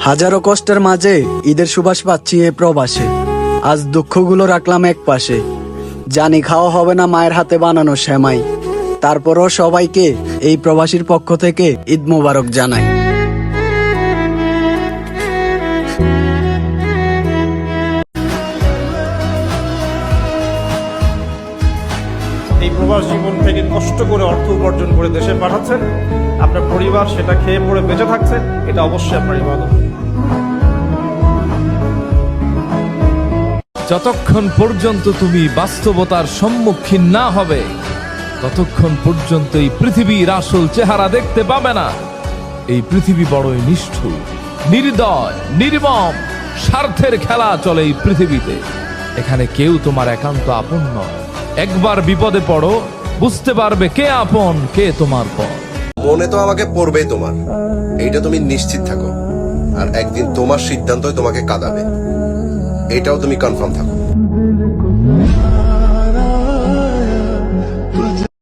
হাজারো কষ্টের মাঝে ঈদের সুবাস পাচ্ছি এ প্রবাসে। আজ দুঃখগুলো রাখলাম এক পাশে। জানি খাওয়া হবে না মায়ের হাতে বানানো সেমাই, তারপরও সবাইকে এই প্রবাসীর পক্ষ থেকে ঈদ মোবারক জানাই। এই প্রবাস জীবন থেকে কষ্ট করে অর্থ উপার্জন করে দেশে পাঠাচ্ছেন, আপনার পরিবার সেটা খেয়ে পড়ে বেঁচে থাকছে, এটা অবশ্যই আপনার ইবাদত। যতক্ষণ পর্যন্ত তুমি বাস্তবতার সম্মুখীন না হবে, ততক্ষণ পর্যন্ত এই পৃথিবীর আসল চেহারা দেখতে পাবে না। এই পৃথিবী বড়ই নিষ্ঠুর, নির্দয়, নির্মম, স্বার্থের খেলা চলে এই পৃথিবীতে। এখানে কেউ তোমার একান্ত আপন নয়। একবার বিপদে পড়ো, বুঝতে পারবে কে আপন, কে তোমার পর। মনে তো আমাকে পড়বেই তোমার, এইটা তুমি নিশ্চিত থাকো। আর একদিন তোমার সিদ্ধান্তই তোমাকে কাঁদাবে, এটাও তুমি কনফার্ম থাকো।